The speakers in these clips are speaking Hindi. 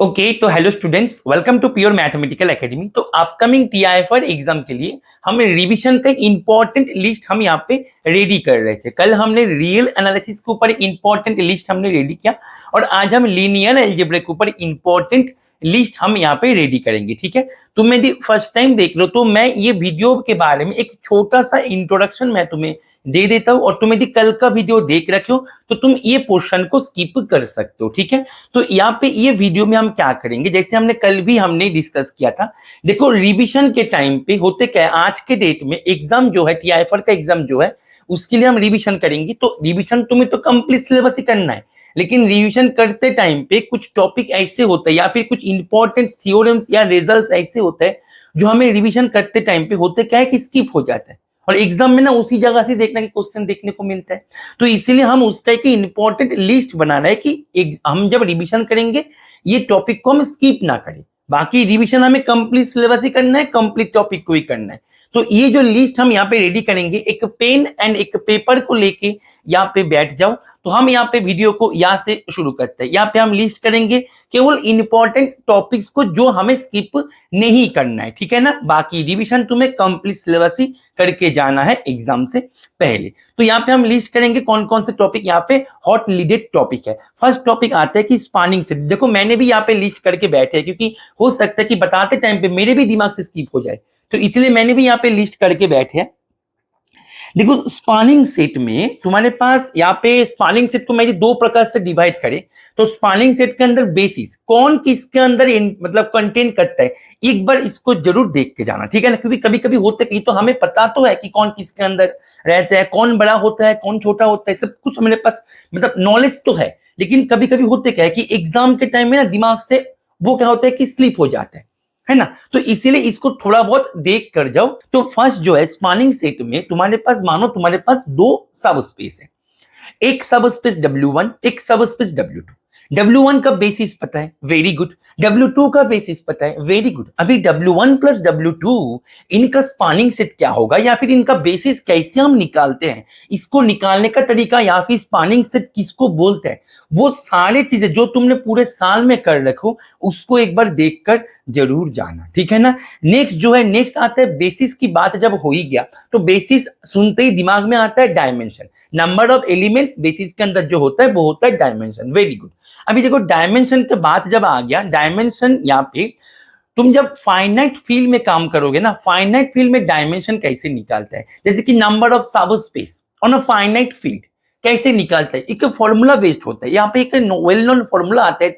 ओके तो hello students, welcome to pure mathematical academy. तो अपकमिंग टीआईएफआर एग्जाम के लिए हम रिवीजन का एक इंपॉर्टेंट लिस्ट हम यहाँ पे रेडी कर रहे थे। कल हमने रियल एनालिसिस के ऊपर एक इंपॉर्टेंट लिस्ट हमने रेडी किया और आज हम लीनियर अलजेब्रा के ऊपर इंपॉर्टेंट लिस्ट हम यहाँ पे रेडी करेंगे। ठीक है, तुम यदि फर्स्ट टाइम देख लो तो मैं ये वीडियो के बारे में एक छोटा सा इंट्रोडक्शन मैं तुम्हें दे देता हूँ और तुम यदि कल का वीडियो देख रखे हो तो तुम ये पोर्शन को स्किप कर सकते हो। ठीक है, तो यहाँ पे ये वीडियो में हम क्या करेंगे, जैसे हमने कल भी हमने डिस्कस किया था। देखो रिवीजन के टाइम पे होते क्या है, आज के डेट में एग्जाम जो है टीआईएफआर का एग्जाम जो है उसके लिए हम रिवीजन करेंगे। तो रिवीजन तुम्हें तो कंप्लीट सिलेबस ही करना है, लेकिन रिवीजन करते टाइम पे कुछ टॉपिक ऐसे होते हैं या फिर कुछ इंपॉर्टेंट थ्योरम्स या रिजल्ट्स ऐसे होते हैं जो हमें रिवीजन करते टाइम पे होते क्या है कि स्किप हो जाता है और एग्जाम में ना उसी जगह से देखना कि क्वेश्चन देखने को मिलता है। तो इसीलिए हम उसका एक इंपॉर्टेंट लिस्ट बना रहे हैं कि हम जब रिवीजन करेंगे ये टॉपिक को हम स्किप ना करें। बाकी रिवीजन हमें कंप्लीट सिलेबस ही करना है, कंप्लीट टॉपिक को ही करना है। तो ये जो लिस्ट हम यहाँ पे रेडी करेंगे, एक पेन एंड एक पेपर को लेके यहाँ पे बैठ जाओ। तो हम यहाँ पे वीडियो को यहाँ से शुरू करते हैं। यहाँ पे हम लिस्ट करेंगे केवल इंपॉर्टेंट टॉपिक्स को जो हमें स्किप नहीं करना है। ठीक है ना, बाकी रिवीजन तुम्हें कंप्लीट सिलेबस ही करके जाना है एग्जाम से पहले। तो यहाँ पे हम लिस्ट करेंगे कौन कौन से टॉपिक यहाँ पे हॉट लीडेड टॉपिक है। फर्स्ट टॉपिक आता है कि स्पैनिंग सेट। देखो मैंने भी यहाँ पे लिस्ट करके बैठे हैं क्योंकि हो सकता है कि बताते टाइम पे मेरे भी दिमाग से स्किप हो जाए, तो इसलिए मैंने भी यहाँ पे लिस्ट करके बैठे हैं। देखो स्पैनिंग सेट में तुम्हारे पास यहाँ पे स्पैनिंग सेट को मैं दो प्रकार से डिवाइड करें तो स्पैनिंग सेट के अंदर बेसिस कौन किसके अंदर मतलब कंटेन करता है, एक बार इसको जरूर देख के जाना। ठीक है ना, क्योंकि कभी कभी होता है कि तो हमें पता तो है कि कौन किसके अंदर रहता है, कौन बड़ा होता है, कौन छोटा होता है, सब कुछ मेरे पास मतलब नॉलेज तो है, लेकिन कभी कभी होते क्या है कि एग्जाम के टाइम में ना दिमाग से वो क्या होता है कि स्लिप हो जाता है ना। तो इसीलिए इसको थोड़ा बहुत देख कर जाओ। तो फर्स्ट जो है स्पैनिंग सेट में तुम्हारे पास मानो तुम्हारे पास दो सब स्पेस है, एक सब स्पेस W1, एक सब स्पेस W2। W1 का बेसिस पता है, वेरी गुड। W2 का बेसिस पता है, वेरी गुड। अभी W1 प्लस W2 इनका स्पैनिंग सेट क्या होगा या फिर इनका बेसिस कैसे हम निकालते हैं, इसको निकालने का तरीका या फिर स्पैनिंग सेट किसको बोलते हैं, वो सारी चीजें जो तुमने पूरे साल में कर रखो उसको एक बार देखकर जरूर जाना। ठीक है ना। नेक्स्ट जो है, नेक्स्ट आता है बेसिस की बात जब हो ही गया तो बेसिस सुनते ही दिमाग में आता है dimension, number of elements basis के अंदर जो होता है वो होता है डायमेंशन, वेरी गुड। अभी देखो डायमेंशन के बात जब आ गया, डायमेंशन यहाँ पे तुम जब फाइनाइट फील्ड में काम करोगे ना, फाइनाइट फील्ड में डायमेंशन कैसे निकालता है, जैसे कि नंबर ऑफ सब space on a finite field कैसे निकालता है, एक फॉर्मूला बेस्ड होता है। यहाँ पे एक वेल नोन फॉर्मूला आता है,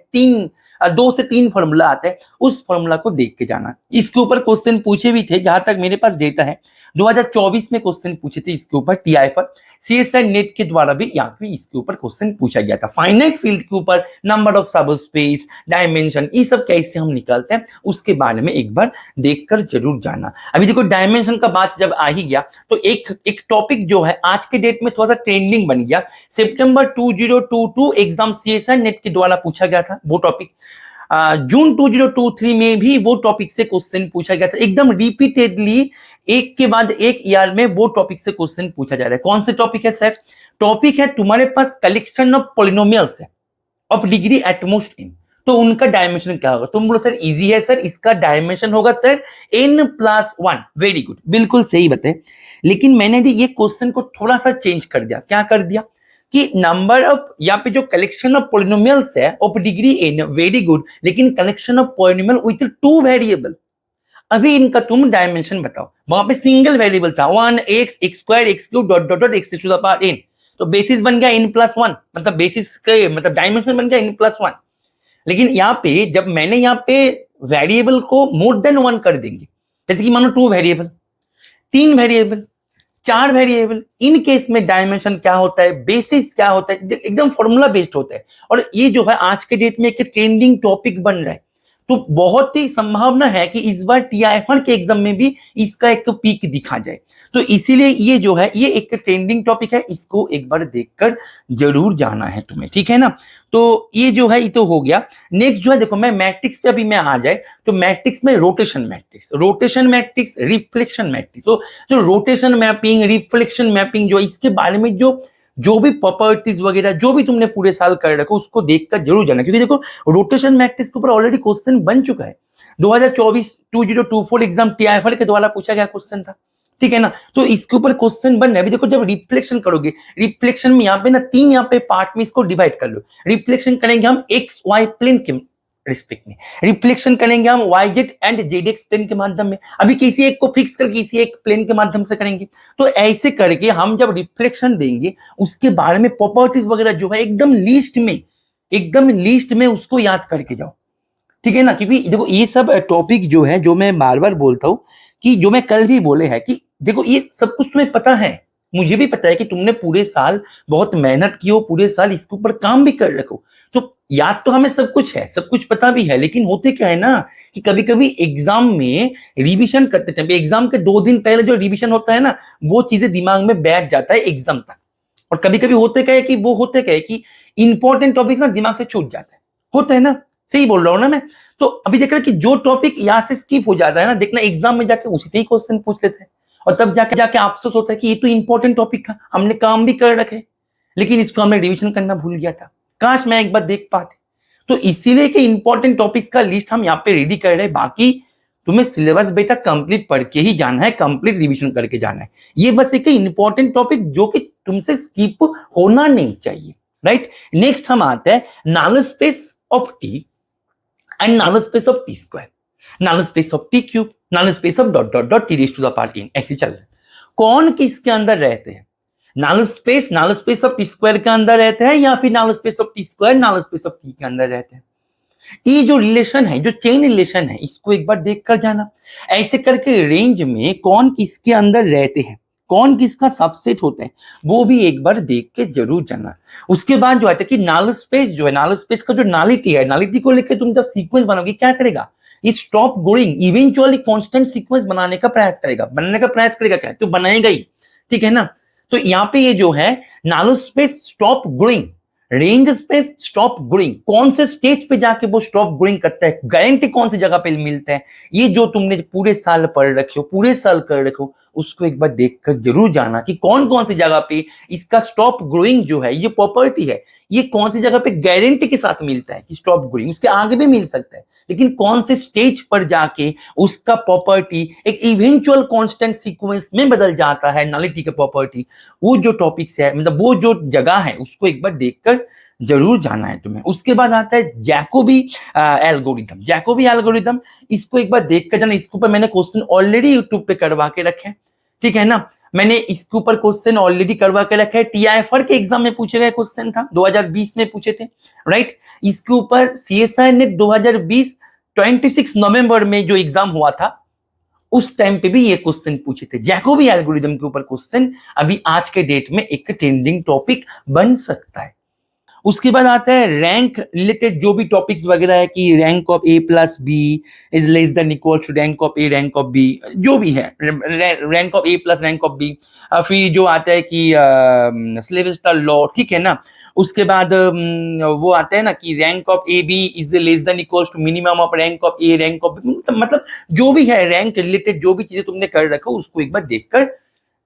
दो से तीन फॉर्मूला आता है, उस फॉर्मूला को देख के जाना। इसके ऊपर क्वेश्चन पूछे भी थे, जहां तक मेरे पास डेटा है 2024 में क्वेश्चन पूछे थे इसके ऊपर टीआईएफआर सीएसआई नेट के द्वारा भी यहाँ पे इसके ऊपर क्वेश्चन पूछा गया था। फाइनाइट फील्ड के ऊपर नंबर ऑफ सब स्पेस, डायमेंशन, ये सब कैसे हम निकालते हैं उसके बारे में एक बार देखकर जरूर जाना। अभी देखो डायमेंशन का बात जब आ ही गया तो एक टॉपिक जो है आज के डेट में थोड़ा सा ट्रेंडिंग बन गया, सितंबर 2022 एग्जाम सीएसआई नेट के द्वारा पूछा गया था वो टॉपिक। जून 2023 में भी वो टॉपिक से क्वेश्चन पूछा गया था, एकदम रिपीटेडली एक के बाद एक ईयर में वो टॉपिक से क्वेश्चन पूछा जा रहा है। कौन से टॉपिक है सर? टॉपिक है तुम्हारे पास कलेक्शन ऑफ पॉलिनोमियल्स है of degree at most n, तो उनका डायमेंशन क्या होगा? तुम बोलो सर इजी है सर, इसका डायमेंशन होगा सर n+1, वेरी गुड, बिल्कुल सही बताए। लेकिन मैंने ये क्वेश्चन को थोड़ा सा चेंज कर दिया। क्या कर दिया कि नंबर ऑफ यहाँ पे जो कलेक्शन ऑफ पॉलिनोमियल्स है of degree n, very good, लेकिन collection of polynomial with two variable. अभी इनका तुम डायमेंशन बताओ। वहां पे सिंगल वेरिएबल था 1x x² x³ dot dot dot x to the power n, तो बेसिस बन गया n+1, मतलब बेसिस के मतलब डायमेंशन बन गया n+1। लेकिन यहाँ पे जब मैंने यहाँ पे वेरिएबल को मोर देन 1 कर देंगे, जैसे कि मानो 2 variable, 3 variable, 4 variable, in case में डायमेंशन क्या होता है, बेसिस क्या होता है, एकदम फॉर्मूला बेस्ड होता है। और ये जो है आज के डेट में एक ट्रेंडिंग टॉपिक बन रहा है, तो बहुत ही संभावना है कि इस बार टीआईएफआर के एग्जाम में भी इसका एक पीक दिखा जाए। तो इसीलिए ये जो है ये एक ट्रेंडिंग टॉपिक है, इसको एक बार देखकर जरूर जाना है तुम्हें। ठीक है ना, तो ये जो है ये तो हो गया। नेक्स्ट जो है देखो, मैं मैट्रिक्स पे अभी मैं आ जाए तो मैट्रिक्स में रोटेशन मैट्रिक्स, रिफ्लेक्शन मैट्रिक्स, तो जो रोटेशन मैपिंग, रिफ्लेक्शन मैपिंग जो इसके बारे में जो जो भी प्रॉपर्टीज वगैरह जो भी तुमने पूरे साल कर रखो उसको देखकर जरूर जाना, क्योंकि देखो रोटेशन मैट्रिक्स के ऊपर ऑलरेडी क्वेश्चन बन चुका है। 2024 2024 एग्जाम टीआईएफआर के द्वारा पूछा गया क्वेश्चन था, ठीक है ना। तो इसके ऊपर क्वेश्चन बन रहा है। अभी देखो जब रिफ्लेक्शन करोगे, रिफ्लेक्शन में यहाँ पे ना 3 यहाँ पे पार्ट में इसको डिवाइड कर लो। रिफ्लेक्शन करेंगे हम एक्स वाई प्लेन के रिस्पेक्ट में, रिफ्लेक्शन करेंगे हम Y Z and Z X plane के माध्यम में। अभी किसी एक को फिक्स कर किसी एक प्लेन के माध्यम से करेंगे। तो ऐसे करके हम जब रिफ्लेक्शन देंगे उसके बारे में प्रॉपर्टीज वगैरह जो है एकदम लीस्ट में उसको याद करके जाओ, ठीक है ना। क्योंकि देखो ये सब टॉपिक जो है, जो मैं बार बार बोलता हूं कि जो मैं कल भी बोले हैं कि देखो ये सब कुछ तुम्हें पता है, मुझे भी पता है कि तुमने पूरे साल बहुत मेहनत की हो, पूरे साल इसके ऊपर काम भी कर रखो, तो याद तो हमें सब कुछ है, सब कुछ पता भी है। लेकिन होते क्या है ना कि कभी कभी एग्जाम में रिवीजन करते थे, एग्जाम के 2 दिन पहले जो रिवीजन होता है ना वो चीजें दिमाग में बैठ जाता है एग्जाम तक। और कभी कभी होते क्या है कि इंपॉर्टेंट टॉपिक ना दिमाग से छूट जाता है, होता है ना, सही बोल रहा हूं ना मैं। तो अभी देख रहे कि जो टॉपिक यहाँ से स्किप हो जाता है ना, देखना एग्जाम में जाके उसी से ही क्वेश्चन पूछ लेते हैं और तब जाके अफसोस होता है कि ये तो इंपॉर्टेंट टॉपिक था, हमने काम भी कर रखे लेकिन इसको हमने रिवीजन करना भूल गया था, काश मैं एक बार देख पाते। तो इसीलिए कि इंपॉर्टेंट टॉपिक्स का लिस्ट हम यहाँ पे रेडी कर रहे हैं। बाकी तुम्हें सिलेबस बेटा कंप्लीट पढ़ के ही जाना है, कंप्लीट रिवीजन करके जाना है। ये बस एक इंपॉर्टेंट टॉपिक जो कि तुमसे स्किप होना नहीं चाहिए, राइट। नेक्स्ट हम आते हैं knowledge space of T and null space of t square, null space of t cube, null space of dot dot dot t raised to the power n, ऐसे चल रहे हैं। कौन किसके अंदर रहते हैं? null space of t square के अंदर रहते हैं या फिर null space of t square null space of t के अंदर रहते हैं? ये जो रिलेशन है, जो चेन रिलेशन है, इसको एक बार देख कर जाना। ऐसे करके रेंज में कौन किसके अंदर रहते हैं, कौन किसका सबसेट होता है, वो भी एक बार देख के जरूर जाना। उसके बाद जो आता है कि नल स्पेस जो है, नल स्पेस का जो नालिटी है, नालिटी को लेकर तुम जब सीक्वेंस बनाओगे क्या करेगा, ये stop going eventually constant sequence बनाने का प्रयास करेगा क्या, तो बनाएगा ही, ठीक है ना। तो यहाँ पे ये जो है null space stop growing, range space stop growing, कौन से स्टेज पे जाके वो स्टॉप ग्रोइंग करता है, गारंटी कौन सी जगह पे मिलता है, ये जो तुमने पूरे साल पढ़ रखे हो, पूरे साल कर रखे हो, उसको एक बार देखकर जरूर जाना कि कौन कौन सी जगह पे इसका स्टॉप ग्रोइंग जो है, ये प्रॉपर्टी है, ये कौन सी जगह पे गारंटी के साथ मिलता है कि स्टॉप ग्रोइंग। उसके आगे भी मिल सकता है लेकिन कौन से स्टेज पर जाके उसका प्रॉपर्टी एक इवेंचुअल कांस्टेंट सीक्वेंस में बदल जाता है, नलिटी का प्रॉपर्टी, वो जो टॉपिक्स है, मतलब वो जो जगह है, उसको एक बार देखकर जरूर जाना है तुम्हें। उसके बाद आता है जैकोबी एल्गोरिथम, इसको एक बार देख कर जाना। इसके ऊपर मैंने क्वेश्चन ऑलरेडी यूट्यूब पे करवा के रखे हैं, ठीक है ना। मैंने इसके ऊपर क्वेश्चन ऑलरेडी करवा के रखा है, टीआईएफआर के एग्जाम में पूछे गए क्वेश्चन था, 2020 में पूछे थे, राइट। इसके ऊपर सीएसआई नेट 2020 26 नवंबर में जो एग्जाम हुआ था उस टाइम पे भी ये क्वेश्चन पूछे थे। जैकोबी एल्गोरिथम के ऊपर क्वेश्चन अभी आज के डेट में एक ट्रेंडिंग टॉपिक बन सकता है। उसके बाद आता है रैंक रिलेटेड जो भी टॉपिक्स वगैरह है कि rank of A plus B is less than equal to rank of A rank of B, जो भी है rank of A plus rank of B. फिर जो आता है कि स्लेविस्टर लॉ, ठीक है ना। उसके बाद वो आता है ना कि rank of A B is less than equal to minimum of rank of A rank of B, मतलब जो भी है रैंक रिलेटेड जो भी चीजें तुमने कर रखो उसको एक बार देखकर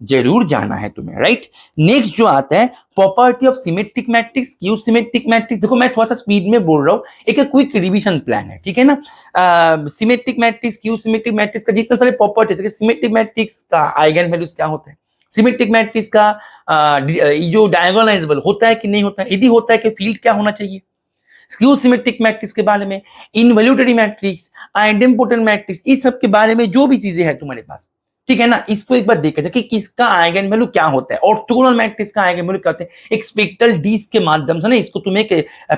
जरूर जाना है तुम्हें, राइट। नेक्स्ट जो आता है property of symmetric matrix, Q symmetric matrix. देखो मैं थोड़ा सा स्पीड में बोल रहा हूँ, एक क्विक रिवीजन प्लान है, ठीक है ना। Symmetric matrix, Q symmetric matrix का जितने सारे प्रॉपर्टीज है, सिमेट्रिक मैट्रिक्स का आइगन वैल्यूज क्या होता है, सिमेट्रिक मैट्रिक्स का जो डायगोनलाइजेबल होता है कि नहीं होता है, यदि होता है कि फील्ड क्या होना चाहिए, स्क्यू सिमेट्रिक मैट्रिक्स के बारे में, इनवैल्यूटरी मैट्रिक्स, आइडेम्पोटेंट मैट्रिक्स, इस सब के बारे में जो भी चीजें हैं तुम्हारे पास, ठीक है ना, इसको एक बार देखा जाए कि किसका आइगन वैल्यू क्या होता है, ऑर्थोगोनल मैट्रिक्स का आइगन वैल्यू क्या होता है। एक स्पेक्ट्रल डिस्क के माध्यम से ना इसको तुम एक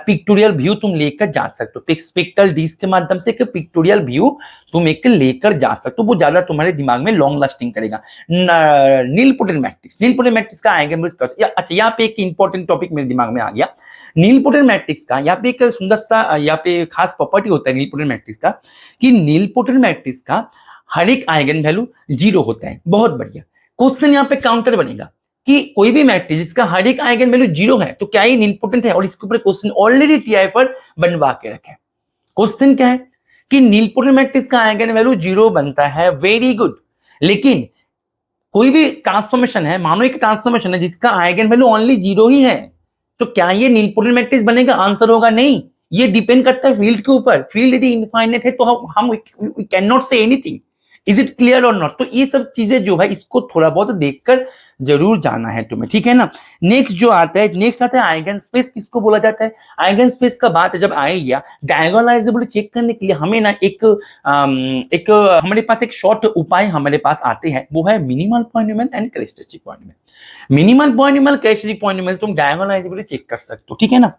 पिक्टोरियल व्यू तुम लेकर जा सकते हो, स्पेक्ट्रल डिस्क के माध्यम से एक पिक्टोरियल व्यू तुम एक लेकर जा सकते हो, वो ज्यादा तुम्हारे दिमाग में लॉन्ग लास्टिंग करेगा। नीलपोटेंट मैट्रिक्स का आइगन वैल्यू, अच्छा यहाँ पे एक इंपॉर्टेंट टॉपिक मेरे दिमाग में आ गया, नीलपोटेंट मैट्रिक्स का यहाँ पे एक सुंदर सा यहाँ पे खास प्रॉपर्टी होता है नीलपोटेंट मैट्रिक्स का कि नीलपोटेंट मैट्रिक्स का हर एक आइगन वैल्यू 0 होता है। बहुत बढ़िया क्वेश्चन यहाँ पे काउंटर बनेगा कि कोई भी मैट्रिक्स जिसका हर एक आइगन वैल्यू 0 है तो क्या ये नीलपोटेंट है, और इसके ऊपर क्वेश्चन ऑलरेडी टीआई पर बनवा के रखे। क्वेश्चन क्या है कि नीलपोटेंट मैट्रिक्स का आइगन वैल्यू 0 बनता है, वेरी गुड, लेकिन कोई भी ट्रांसफॉर्मेशन है, मानो एक ट्रांसफॉर्मेशन है जिसका आइगन वैल्यू ओनली 0 ही है, तो क्या ये नीलपोटेंट मैट्रिक्स बनेगा? आंसर होगा नहीं। ये डिपेंड करता है फील्ड के ऊपर। फील्ड यदि इनफाइनाइट है तो हम we can not say anything. Is it clear और नॉट? तो ये सब चीजें जो है इसको थोड़ा बहुत देखकर जरूर जाना है तुम्हें, ठीक है ना। नेक्स्ट जो आता है, नेक्स्ट आता है आइगन स्पेस। किसको बोला जाता है? आइगन स्पेस का बात जब आएगी, डायगोनलाइजेबिलिटी चेक करने के लिए हमें ना एक हमारे पास एक शॉर्ट उपाय हमारे पास आते हैं, वो है minimal polynomial and characteristic polynomial. Minimal polynomial characteristic polynomial तुम डायगोनलाइजेबिलिटी चेक कर सकते हो, ठीक है ना।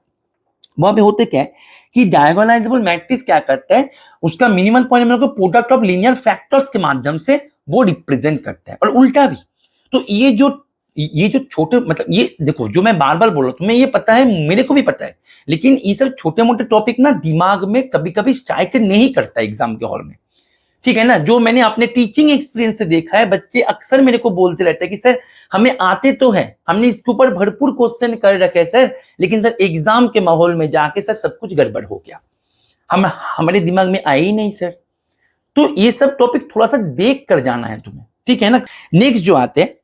वहां पे होते क्या है कि डायगोनलाइजेबल मैट्रिक्स क्या करता है, उसका मिनिमल पॉलिनोमियल को प्रोडक्ट ऑफ लीनियर फैक्टर्स के माध्यम से वो रिप्रेजेंट करता है, और उल्टा भी। तो ये जो छोटे, मतलब ये देखो जो मैं बार बार बोल रहा हूं, तुम्हें ये पता है, मेरे को भी पता है, लेकिन ये सब छोटे मोटे टॉपिक ना दिमाग में कभी कभी स्ट्राइक नहीं करता एग्जाम के हॉल में, ठीक है ना। जो मैंने अपने टीचिंग एक्सपीरियंस से देखा है, बच्चे अक्सर मेरे को बोलते रहते हैं कि सर हमें आते तो है, हमने इसके ऊपर भरपूर क्वेश्चन कर रखे हैं सर, लेकिन सर एग्जाम के माहौल में जाके सर सब कुछ गड़बड़ हो गया, हमारे दिमाग में आए ही नहीं सर। तो ये सब टॉपिक थोड़ा सा देख कर जाना है तुम्हें, ठीक है ना। नेक्स्ट जो आते हैं,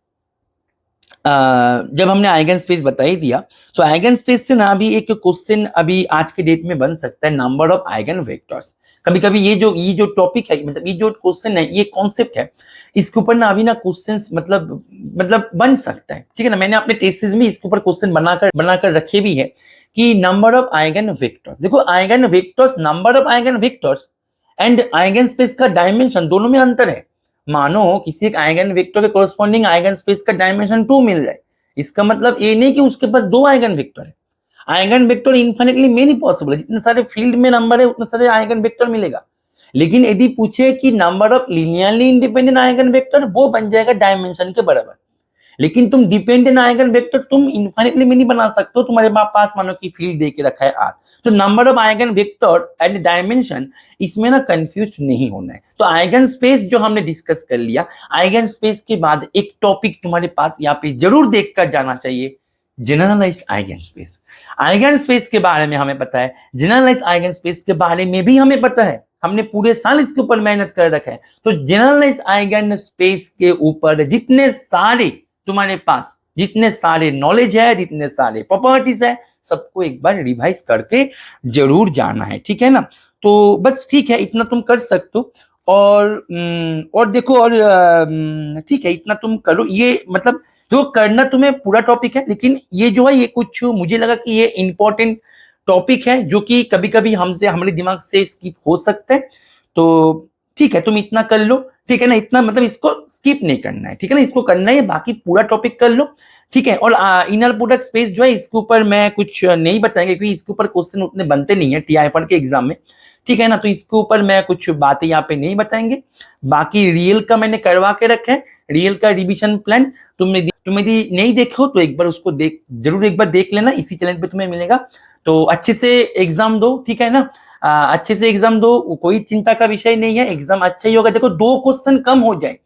जब हमने आइगन स्पेस बता ही दिया, तो आइगन स्पेस से ना अभी एक क्वेश्चन अभी आज के डेट में बन सकता है, नंबर ऑफ आइगन वेक्टर्स। कभी कभी ये जो टॉपिक है, मतलब ये जो क्वेश्चन है, ये कॉन्सेप्ट है, इसके ऊपर ना अभी ना क्वेश्चंस मतलब बन सकता है, ठीक है ना। मैंने अपने टेस्ट्स में इसके ऊपर क्वेश्चन बनाकर रखे भी है कि नंबर ऑफ आइगन वेक्टर्स। देखो eigen vectors, number of eigen vectors and eigen space का डायमेंशन, दोनों में अंतर है। मानो किसी एक आइगन वेक्टर के कोरस्पॉन्डिंग आइगन स्पेस का डायमेंशन 2 मिल जाए, इसका मतलब ये नहीं कि उसके पास 2 आइगन वेक्टर है। Eigen vector infinitely many possible है, जितने सारे फील्ड में नंबर है उतने सारे आइगन वेक्टर मिलेगा। लेकिन यदि पूछे कि number of linearly independent eigen vector, वो बन जाएगा डायमेंशन के बराबर। लेकिन तुम डिपेंडेंट आइगन वेक्टर तुम इनफिनिटली में नहीं बना सकते हो, तुम्हारे पास मानो कि फील्ड दे के रखा है R। तो number of eigen vector and dimension, इसमें ना कंफ्यूज नहीं होना है। तो आइगन स्पेस जो हमने डिस्कस कर लिया, आइगन स्पेस के बाद एक टॉपिक तुम्हारे पास यहाँ पे जरूर देख कर जाना चाहिए, generalised eigen space. Eigen space के बारे में हमें पता है, जनरलाइज्ड आइगन स्पेस के बारे में भी हमें पता है, हमने पूरे साल इसके ऊपर मेहनत कर रखा है। तो जनरलाइज्ड आइगन स्पेस के ऊपर जितने सारे तुम्हारे पास, जितने सारे नॉलेज है, जितने सारे प्रॉपर्टीज है, सबको एक बार रिवाइज करके जरूर जाना है, ठीक है ना। तो बस ठीक है, इतना तुम कर सकते हो। और देखो, और ठीक है, इतना तुम करो। ये मतलब जो करना तुम्हें पूरा टॉपिक है, लेकिन ये जो है ये कुछ मुझे लगा कि ये इंपॉर्टेंट टॉपिक है जो कि कभी कभी हमारे दिमाग से स्किप हो सकता है। तो ठीक है, तुम इतना कर लो, ठीक है ना। इतना मतलब इसको स्किप नहीं करना है, ठीक है ना, इसको करना है, बाकी पूरा टॉपिक कर लो, ठीक है। और इनर प्रोडक्ट स्पेस जो है, इसके ऊपर मैं कुछ नहीं बताएंगे क्योंकि इसके ऊपर क्वेश्चन उतने बनते नहीं है TIFR के एग्जाम में, ठीक है ना। तो इसके ऊपर मैं कुछ बातें यहाँ पे नहीं बताएंगे। बाकी रियल का मैंने करवा के रखा है, रियल का रिविजन प्लान तुमने नहीं देखो तो एक बार उसको जरूर एक बार देख लेना, इसी चैनल पे तुम्हें मिलेगा। तो अच्छे से एग्जाम दो, ठीक है ना। अच्छे से एग्जाम दो, कोई चिंता का विषय नहीं है, एग्जाम अच्छा ही होगा। देखो 2 क्वेश्चन कम हो जाए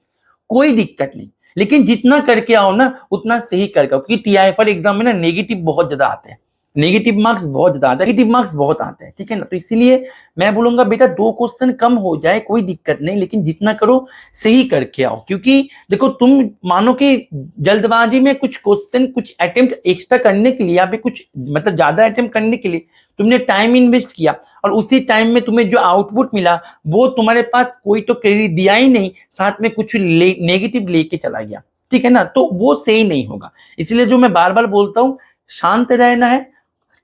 कोई दिक्कत नहीं, लेकिन जितना करके आओ ना उतना सही करके आओ, क्योंकि TIFR एग्जाम में ना नेगेटिव बहुत ज्यादा आते हैं, नेगेटिव मार्क्स बहुत ज्यादा आते हैं, नेगेटिव मार्क्स बहुत आते हैं, ठीक है ना। तो इसीलिए मैं बोलूंगा बेटा 2 क्वेश्चन कम हो जाए कोई दिक्कत नहीं, लेकिन जितना करो सही करके आओ। क्योंकि देखो तुम मानो कि जल्दबाजी में कुछ क्वेश्चन, कुछ अटेम्प्ट एक्स्ट्रा करने के लिए या फिर कुछ मतलब ज्यादा अटेम्प्ट करने के लिए तुमने टाइम इन्वेस्ट किया, और उसी टाइम में तुम्हें जो आउटपुट मिला वो तुम्हारे पास कोई तो क्रेडिट दिया ही नहीं, साथ में कुछ नेगेटिव लेके चला गया, ठीक है ना। तो वो सही नहीं होगा। इसलिए जो मैं बार बार बोलता हूँ, शांत रहना है,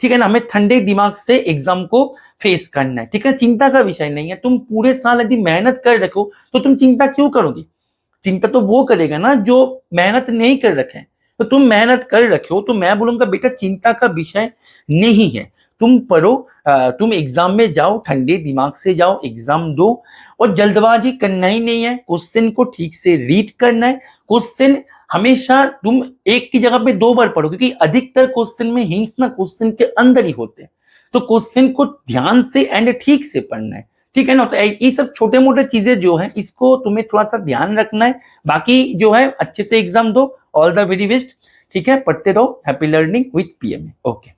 ठीक है ना। हमें ठंडे दिमाग से एग्जाम को फेस करना है, ठीक है। चिंता का विषय नहीं है। तुम पूरे साल यदि मेहनत कर रखो तो तुम चिंता क्यों करोगे? चिंता तो वो करेगा ना जो मेहनत नहीं कर रखे हैं। तो तुम मेहनत कर रखे हो, तो मैं बोलूंगा बेटा चिंता का विषय नहीं है। तुम पढ़ो, तुम एग्जाम में जाओ, ठंडे दिमाग से जाओ, एग्जाम दो, और जल्दबाजी करना ही नहीं है। क्वेश्चन को ठीक से रीड करना है। क्वेश्चन हमेशा तुम एक की जगह पे 2 बार पढ़ो, क्योंकि अधिकतर क्वेश्चन में हिंट्स ना क्वेश्चन के अंदर ही होते हैं। तो क्वेश्चन को ध्यान से एंड ठीक से पढ़ना है, ठीक है ना। तो ये सब छोटे मोटे चीजें जो है इसको तुम्हें थोड़ा सा ध्यान रखना है। बाकी जो है अच्छे से एग्जाम दो। ऑल द वेरी बेस्ट, ठीक है। पढ़ते रहो। Happy learning with PMA। Okay.